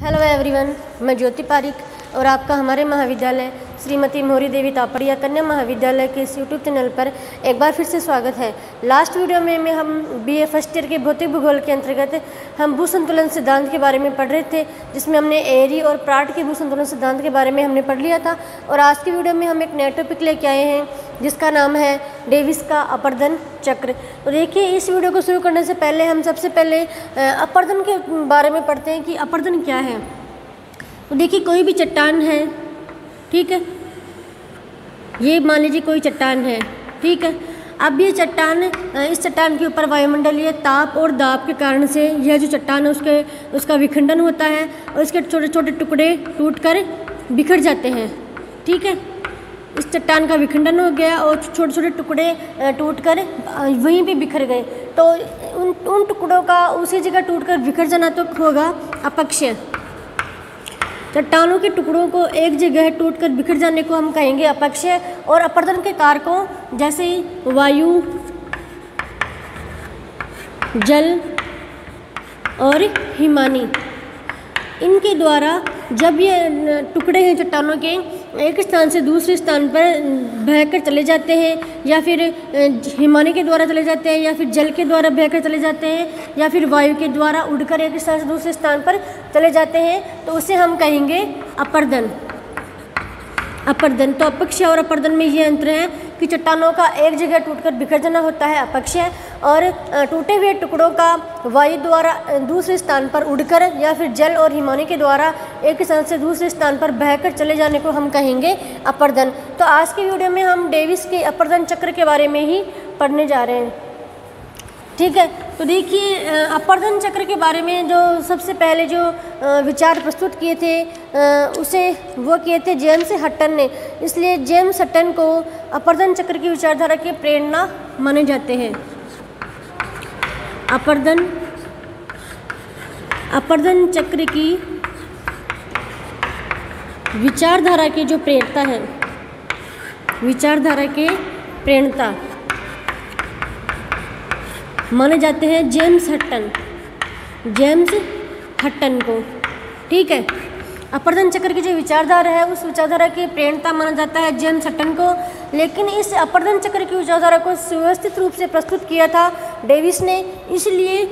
Hello everyone, मैं ज्योति पारिक और आपका हमारे महाविद्यालय श्रीमती मोहरी देवी तापड़िया कन्या महाविद्यालय के इस यूट्यूब चैनल पर एक बार फिर से स्वागत है। लास्ट वीडियो में हम बीए फर्स्ट ईयर के भौतिक भूगोल के अंतर्गत हम भू संतुलन सिद्धांत के बारे में पढ़ रहे थे, जिसमें हमने एरी और प्राट के भू संतुलन सिद्धांत के बारे में हमने पढ़ लिया था। और आज की वीडियो में हम एक नया टॉपिक लेके आए हैं जिसका नाम है डेविस का अपर्दन चक्र। तो देखिए, इस वीडियो को शुरू करने से पहले हम सबसे पहले अपर्दन के बारे में पढ़ते हैं कि अपर्दन क्या है। तो देखिए, कोई भी चट्टान है, ठीक है, ये मान लीजिए कोई चट्टान है, ठीक है। अब ये चट्टान, इस चट्टान के ऊपर वायुमंडलीय ताप और दाब के कारण से यह जो चट्टान है उसका विखंडन होता है और इसके छोटे छोटे टुकड़े टूटकर बिखर जाते हैं, ठीक है। इस चट्टान का विखंडन हो गया और छोटे छोटे टुकड़े टूटकर वहीं पे बिखर गए, तो उन टुकड़ों का उसी जगह टूटकर बिखर जाना तो होगा अपक्षय। चट्टानों के टुकड़ों को एक जगह टूटकर बिखर जाने को हम कहेंगे अपक्षय। और अपर्दन के कारकों जैसे वायु, जल और हिमानी, इनके द्वारा जब ये टुकड़े हैं चट्टानों के एक स्थान से दूसरे स्थान पर बहकर चले जाते हैं, या फिर हिमानी के द्वारा चले जाते हैं, या फिर जल के द्वारा बहकर चले जाते हैं, या फिर वायु के द्वारा उड़कर एक स्थान से दूसरे स्थान पर चले जाते हैं, तो उसे हम कहेंगे अपर्दन। अपर्दन तो अपक्षय और अपर्दन में ये अंतर है कि चट्टानों का एक जगह टूटकर बिखर जाना होता है अपक्षय, और टूटे हुए टुकड़ों का वायु द्वारा दूसरे स्थान पर उड़कर या फिर जल और हिमानी के द्वारा एक स्थान से दूसरे स्थान पर बहकर चले जाने को हम कहेंगे अपर्दन। तो आज की वीडियो में हम डेविस के अपर्दन चक्र के बारे में ही पढ़ने जा रहे हैं, ठीक है। तो देखिए, अपर्दन चक्र के बारे में जो सबसे पहले जो विचार प्रस्तुत किए थे उसे वो किए थे जेम्स हटन ने। इसलिए जेम्स हटन को अपर्दन चक्र की विचारधारा के प्रेरणा माने जाते हैं। अपर्दन चक्र की विचारधारा के जो प्रेरणा है, विचारधारा के प्रेरणा माने जाते हैं जेम्स हटन को, ठीक है। अपर्दन चक्र की जो विचारधारा है उस विचारधारा की प्रेरणा माना जाता है जेम्स हटन को। लेकिन इस अपर्दन चक्र की विचारधारा को सुव्यवस्थित रूप से प्रस्तुत किया था डेविस ने, इसलिए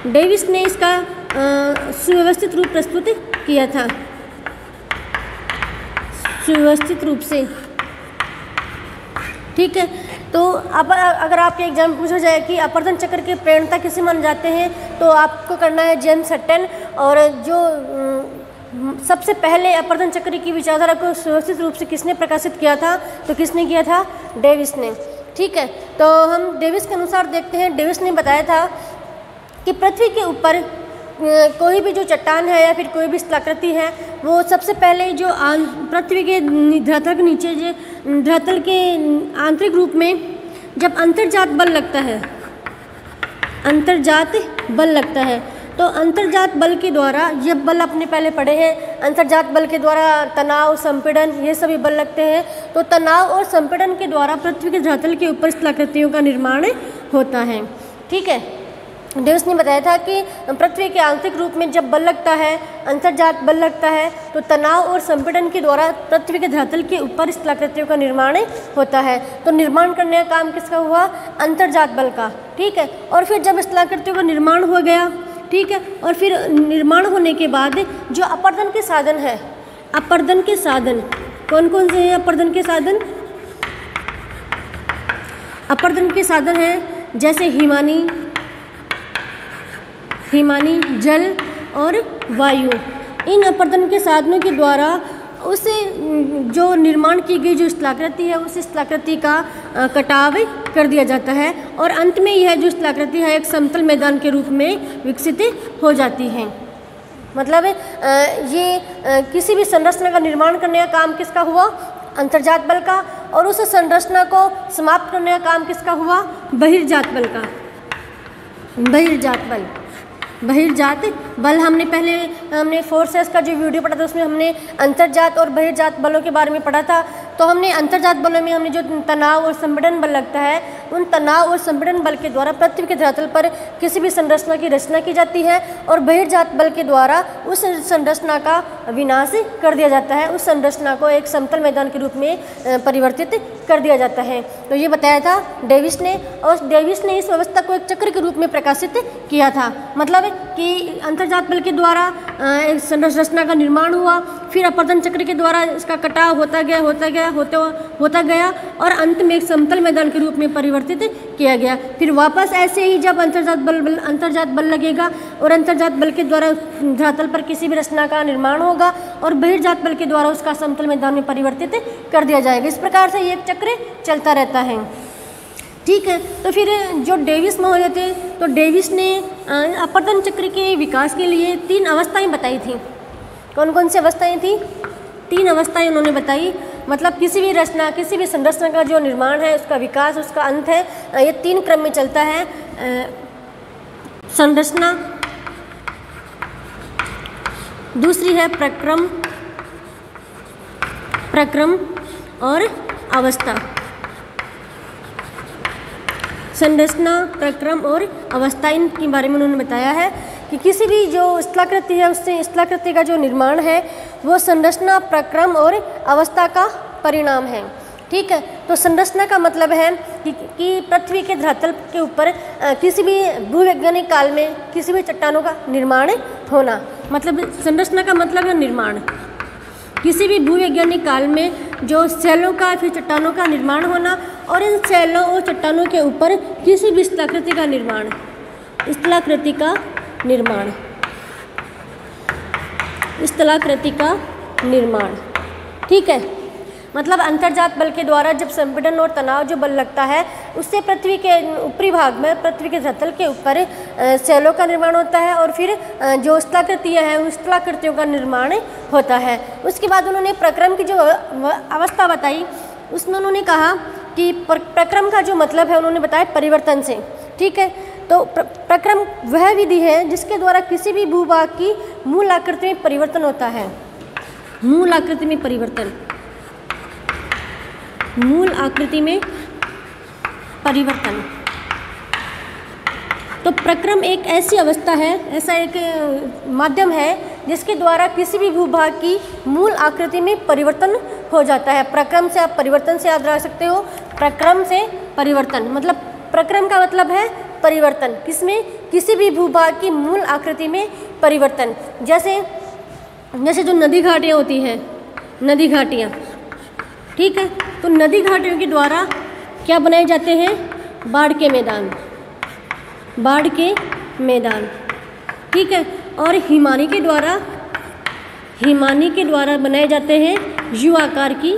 डेविस ने इसका सुव्यवस्थित रूप प्रस्तुत किया था, सुव्यवस्थित रूप से, ठीक है। तो अब अगर आपके एग्जाम में पूछा जाए कि अपर्दन चक्र के प्रेरणा किसे माने जाते हैं, तो आपको करना है जेम्स हटन। और जो सबसे पहले अपर्दन चक्र की विचारधारा को सुव्यवस्थित रूप से किसने प्रकाशित किया था, तो किसने किया था? डेविस ने, ठीक है। तो हम डेविस के अनुसार देखते हैं। डेविस ने बताया था कि पृथ्वी के ऊपर कोई भी जो चट्टान है या फिर कोई भी स्थलाकृति है, वो सबसे पहले जो पृथ्वी के धरातल के नीचे जो धरातल के आंतरिक रूप में जब अंतर्जात बल लगता है, अंतर्जात बल लगता है, तो अंतर्जात बल के द्वारा, ये बल अपने पहले पढ़े हैं, अंतर्जात बल के द्वारा तनाव, संपीड़न, ये सभी बल लगते हैं। तो तनाव और संपीड़न के द्वारा पृथ्वी के धरातल के ऊपर स्थलाकृतियों का निर्माण होता है, ठीक है। डेविस ने बताया था कि पृथ्वी के आंतरिक रूप में जब बल लगता है, अंतर्जात बल लगता है, तो तनाव और संपीड़न के द्वारा पृथ्वी के धरातल के ऊपर स्थलाकृतियों का निर्माण होता है। तो निर्माण करने का काम किसका हुआ? अंतर्जात बल का, ठीक है। और फिर जब स्थलाकृतियों का निर्माण हो गया, ठीक है, और फिर निर्माण होने के बाद जो अपर्दन के साधन है, अपर्दन के साधन कौन कौन से हैं? अपर्दन के साधन, अपर्दन के साधन हैं जैसे हिमानी, जल और वायु। इन अपर्दन के साधनों के द्वारा उस जो निर्माण की गई जो स्थलाकृति है, उस स्थलाकृति का कटाव कर दिया जाता है, और अंत में यह जो स्थलाकृति है एक समतल मैदान के रूप में विकसित हो जाती है। मतलब ये किसी भी संरचना का निर्माण करने का काम किसका हुआ? अंतर्जात बल का। और उस संरचना को समाप्त करने का काम किसका हुआ? बहिर्जात बल का। बहिर्जात बल हमने फोर्सेस का जो वीडियो पढ़ा था उसमें हमने अंतर्जात और बहिर्जात बलों के बारे में पढ़ा था। तो हमने अंतर्जात बलों में हमने जो तनाव और संपीड़न बल लगता है, उन तनाव और संपीड़न बल के द्वारा पृथ्वी के धरातल पर किसी भी संरचना की रचना की जाती है और बहिर्जात बल के द्वारा उस संरचना का विनाश कर दिया जाता है, उस संरचना को एक समतल मैदान के रूप में परिवर्तित कर दिया जाता है। तो ये बताया था डेविस ने, और डेविस ने इस व्यवस्था को एक चक्र के रूप में प्रकाशित किया था। मतलब कि अंतर्जात बल के द्वारा एक संरचना का निर्माण हुआ, फिर अपवर्तन चक्र के द्वारा इसका कटाव होता गया और अंत में एक समतल मैदान के रूप में परिवर्तित किया गया। फिर वापस ऐसे ही जब अंतर्जात बल लगेगा और अंतर्जात बल के द्वारा धरातल पर किसी भी रचना का निर्माण होगा और बहिर्जात बल के द्वारा उसका समतल मैदान में परिवर्तित कर दिया जाएगा। इस प्रकार से ये एक चक्र चलता रहता है। ठीक है, तो फिर जो डेविस महोदय थे, तो डेविस ने अपवर्तन चक्र के विकास के लिए 3 अवस्थाएं बताई थी। कौन कौन सी अवस्थाएं थी? 3 अवस्थाएं उन्होंने बताई। मतलब किसी भी रचना, किसी भी संरचना का जो निर्माण है, उसका विकास, उसका अंत है, ये 3 क्रम में चलता है। संरचना, दूसरी है प्रक्रम और अवस्था। संरचना, प्रक्रम और अवस्था, इनके बारे में उन्होंने बताया है कि किसी भी जो स्थलाकृति है, उससे स्थलाकृति का जो निर्माण है वो संरचना, प्रक्रम और अवस्था का परिणाम है। ठीक है, तो संरचना का मतलब है कि पृथ्वी के धरातल के ऊपर किसी भी भूवैज्ञानिक काल में किसी भी चट्टानों का निर्माण होना। मतलब संरचना का मतलब है निर्माण। किसी भी भूवैज्ञानिक काल में जो शैलों का, फिर चट्टानों का निर्माण होना और इन शैलों और चट्टानों के ऊपर किसी भी स्थलाकृति का निर्माण। ठीक है, मतलब अंतर्जात बल के द्वारा जब संपीड़न और तनाव जो बल लगता है, उससे पृथ्वी के ऊपरी भाग में, पृथ्वी के धरातल के ऊपर शैलों का निर्माण होता है और फिर जो स्थलाकृतियाँ हैं, उन स्थलाकृतियों का निर्माण होता है। उसके बाद उन्होंने प्रक्रम की जो अवस्था बताई, उसमें उन्होंने कहा कि प्रक्रम का जो मतलब है, उन्होंने बताया परिवर्तन से। ठीक है, तो प्रक्रम वह विधि है जिसके द्वारा किसी भी भूभाग की मूल आकृति में परिवर्तन होता है। मूल आकृति में परिवर्तन। तो प्रक्रम एक ऐसी अवस्था है, ऐसा एक माध्यम है जिसके द्वारा किसी भी भूभाग की मूल आकृति में परिवर्तन हो जाता है। प्रक्रम से आप परिवर्तन से याद रख सकते हो, प्रक्रम से परिवर्तन। मतलब प्रक्रम का मतलब है परिवर्तन, किसमें? किसी भी भूभाग की मूल आकृति में परिवर्तन। जैसे जो नदी घाटियाँ होती हैं, नदी घाटियाँ, ठीक है, तो नदी घाटियों के द्वारा क्या बनाए जाते हैं? बाढ़ के मैदान, ठीक है। और हिमानी के द्वारा बनाए जाते हैं यू आकार की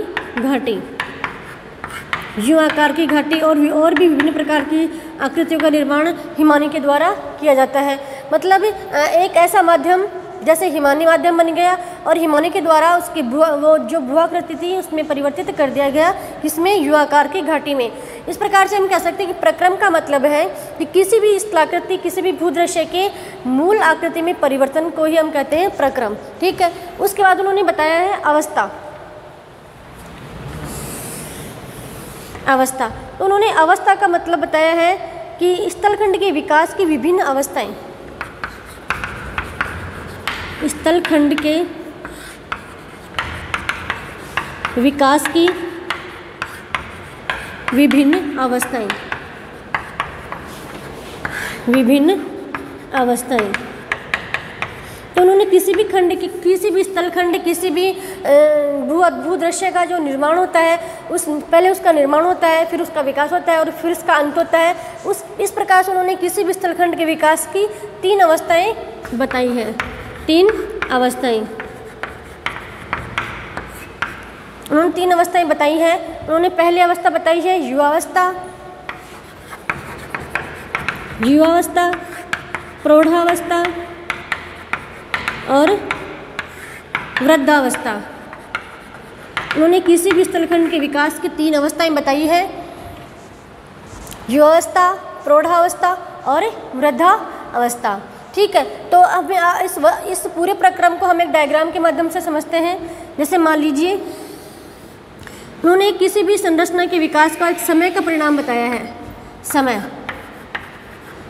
घाटी, और भी विभिन्न प्रकार की आकृतियों का निर्माण हिमानी के द्वारा किया जाता है। मतलब एक ऐसा माध्यम जैसे हिमानी माध्यम बन गया और हिमानी के द्वारा उसकी वो जो भूआकृति थी उसमें परिवर्तित कर दिया गया, किसमें? यू आकार की घाटी में। इस प्रकार से हम कह सकते हैं कि प्रक्रम का मतलब है कि किसी भी स्थलाकृति, किसी भी भूदृश्य के मूल आकृति में परिवर्तन को ही हम कहते हैं प्रक्रम, ठीक है। उसके बाद उन्होंने बताया है अवस्था। तो उन्होंने अवस्था का मतलब बताया है कि स्थलखंड के विकास की विभिन्न अवस्थाएं, स्थलखंड के विकास की विभिन्न अवस्थाएं। तो उन्होंने किसी भी स्थलखंड, किसी भी भूदृश्य का जो निर्माण होता है, पहले उसका निर्माण होता है, फिर उसका विकास होता है और फिर उसका अंत होता है। इस प्रकार से उन्होंने किसी भी स्थलखंड के विकास की 3 अवस्थाएं बताई हैं। 3 अवस्थाएं उन्होंने 3 अवस्थाएं बताई हैं। उन्होंने पहली अवस्था बताई है युवावस्था, प्रौढ़ावस्था और वृद्धावस्था। उन्होंने किसी भी स्थलखंड के विकास की 3 अवस्थाएं बताई है, युवावस्था, प्रौढ़ावस्था और वृद्धावस्था, ठीक है। तो अब इस पूरे प्रक्रम को हम एक डायग्राम के माध्यम से समझते हैं। जैसे मान लीजिए उन्होंने किसी भी संरचना के विकास का एक समय का परिणाम बताया है, समय।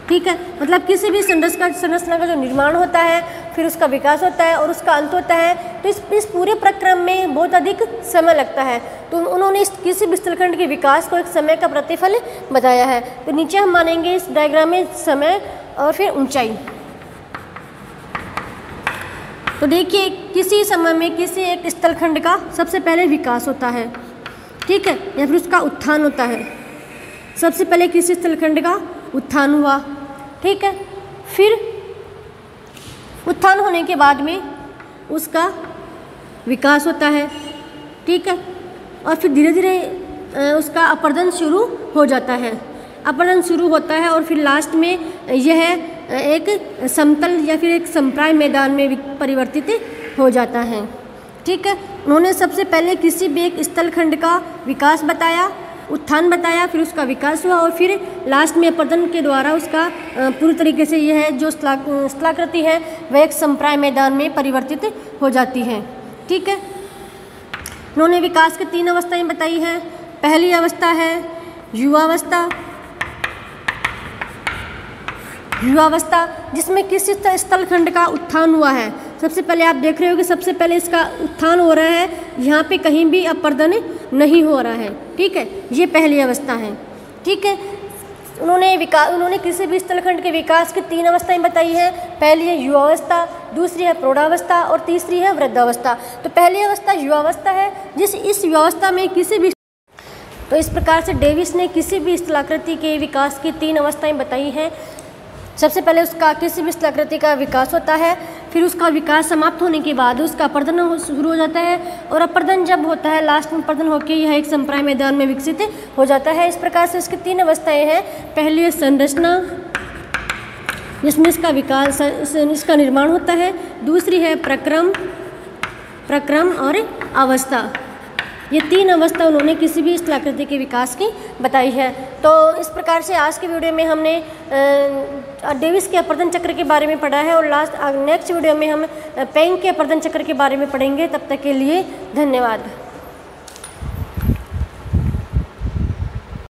ठीक है, मतलब किसी भी संरचना का जो निर्माण होता है, फिर उसका विकास होता है और उसका अंत होता है, तो इस पूरे प्रक्रम में बहुत अधिक समय लगता है। तो उन्होंने किसी भी स्थलखंड के विकास को एक समय का प्रतिफल बताया है। तो नीचे हम मानेंगे इस डायग्राम में समय और फिर ऊंचाई। तो देखिए, किसी समय में किसी एक स्थलखंड का सबसे पहले विकास होता है, ठीक है, या फिर उसका उत्थान होता है। सबसे पहले किसी स्थलखंड का उत्थान हुआ, ठीक है, फिर उत्थान होने के बाद में उसका विकास होता है, ठीक है, और फिर धीरे धीरे उसका अपरदन शुरू हो जाता है। अपरदन शुरू होता है और फिर लास्ट में यह एक समतल या फिर एक समप्राय मैदान में परिवर्तित हो जाता है, ठीक है। उन्होंने सबसे पहले किसी भी एक स्थलखंड का विकास बताया, उत्थान बताया, फिर उसका विकास हुआ और फिर लास्ट में अपरदन के द्वारा उसका पूरी तरीके से यह जो स्थलाकृति है वह एक समप्राय मैदान में परिवर्तित हो जाती है, ठीक है। उन्होंने विकास की 3 अवस्थाएं बताई हैं। पहली अवस्था है युवावस्था, युवावस्था जिसमें किसी स्थलखंड का उत्थान हुआ है। सबसे पहले आप देख रहे हो कि सबसे पहले इसका उत्थान हो रहा है, यहाँ पे कहीं भी अपरदन नहीं हो रहा है, ठीक है, ये पहली अवस्था है, ठीक है। उन्होंने किसी भी स्थलखंड के विकास की 3 अवस्थाएं बताई है। पहली है युवावस्था, दूसरी है प्रौढ़ावस्था और तीसरी है वृद्धावस्था। तो पहली अवस्था युवावस्था है, इस युवावस्था में किसी भी, तो इस प्रकार से डेविस ने किसी भी स्थलाकृति के विकास की 3 अवस्थाएं बताई हैं। सबसे पहले उसका किसी भी स्थलाकृति का विकास होता है, फिर उसका विकास समाप्त होने के बाद उसका अपरदन शुरू हो जाता है और अपरदन जब होता है लास्ट में अपरदन होकर यह एक समप्राय मैदान में विकसित हो जाता है। इस प्रकार से इसकी 3 अवस्थाएं हैं। पहली है संरचना, जिसमें इसका विकास, इसका निर्माण होता है। दूसरी है प्रक्रम और अवस्था। ये 3 अवस्था उन्होंने किसी भी स्थलाकृति के विकास की बताई है। तो इस प्रकार से आज के वीडियो में हमने डेविस के अपरदन चक्र के बारे में पढ़ा है और नेक्स्ट वीडियो में हम पेंग के अपरदन चक्र के बारे में पढ़ेंगे। तब तक के लिए धन्यवाद।